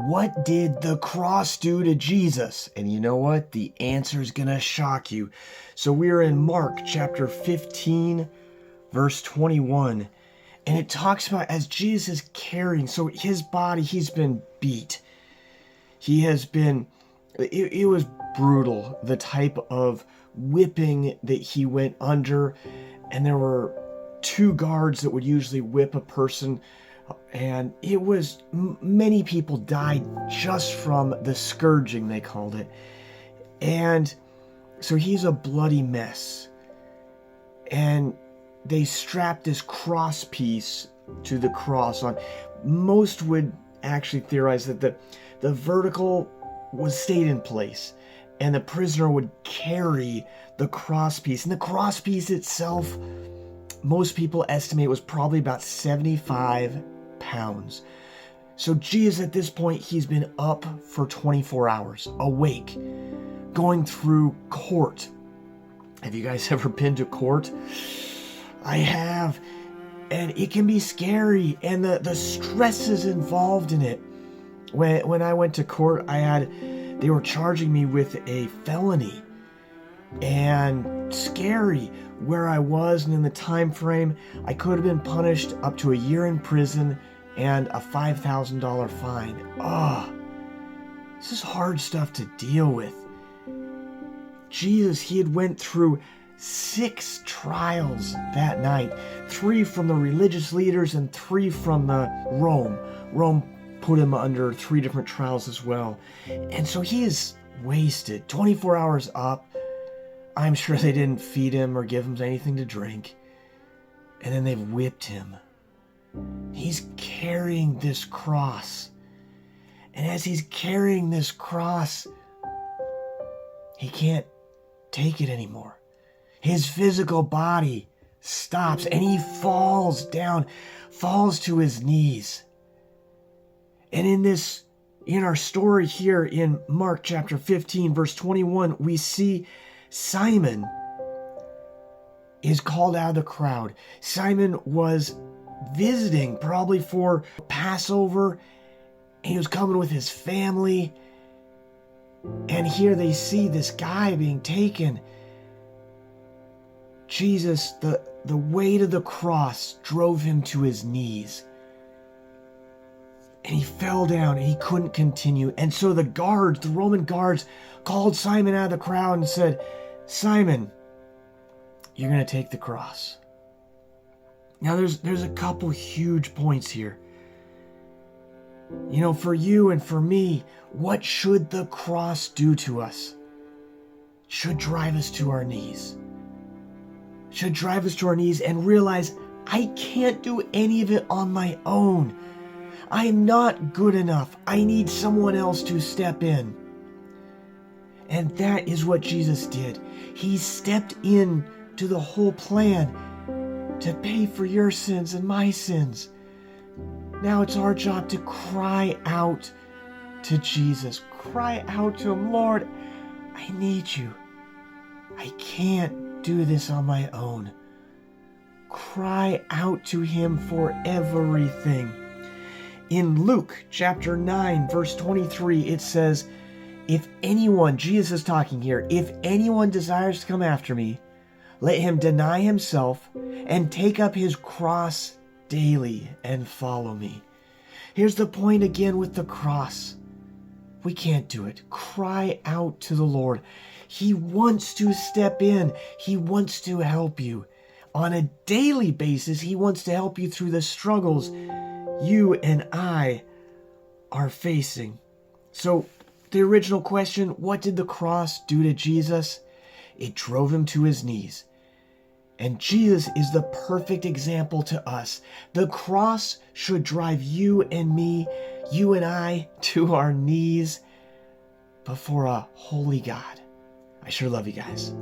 What did the cross do to Jesus? And you know what? The answer is going to shock you. So we're in Mark chapter 15, verse 21. And it talks about as Jesus is carrying, so his body, he's been beat. He has been, it was brutal, the type of whipping that he went under. And there were 2 guards that would usually whip a person. And it was, many people died just from the scourging, they called it. And so he's a bloody mess. And they strapped this cross piece to the cross on. Most would actually theorize that the vertical stayed in place, and the prisoner would carry the cross piece. And the cross piece itself, most people estimate, was probably about 75 pounds. So Jesus, at this point, he's been up for 24 hours, awake, going through court. Have you guys ever been to court? I have. And it can be scary, and the stresses involved in it. When I went to court, they were charging me with a felony. And scary where I was and in the time frame. I could have been punished up to a year in prison and a $5,000 fine. This is hard stuff to deal with. Jesus, he had went through 6 trials that night, 3 from the religious leaders and 3 from the Rome. Rome put him under 3 different trials as well. And so he is wasted, 24 hours up. I'm sure they didn't feed him or give him anything to drink. And then they've whipped him. He's carrying this cross. And as he's carrying this cross, he can't take it anymore. His physical body stops and he falls down, falls to his knees. And in our story here in Mark chapter 15, verse 21, we see Simon is called out of the crowd. Simon was visiting probably for Passover. He was coming with his family. And here they see this guy being taken. Jesus, the weight of the cross drove him to his knees. And he fell down and he couldn't continue. And so the Roman guards, called Simon out of the crowd and said, "Simon, you're going to take the cross." Now there's a couple huge points here. You know, for you and for me, what should the cross do to us? It should drive us to our knees. It should drive us to our knees and realize I can't do any of it on my own. I'm not good enough. I need someone else to step in. And that is what Jesus did. He stepped in to the whole plan to pay for your sins and my sins. Now it's our job to cry out to Jesus. Cry out to him, "Lord, I need you. I can't do this on my own." Cry out to him for everything. In Luke chapter 9, verse 23, it says, "If anyone," Jesus is talking here, "if anyone desires to come after me, let him deny himself and take up his cross daily and follow me." Here's the point again with the cross. We can't do it. Cry out to the Lord. He wants to step in. He wants to help you. On a daily basis, he wants to help you through the struggles you and I are facing. So the original question, what did the cross do to Jesus? It drove him to his knees. And Jesus is the perfect example to us. The cross should drive you and me, you and I, to our knees before a holy God. I sure love you guys.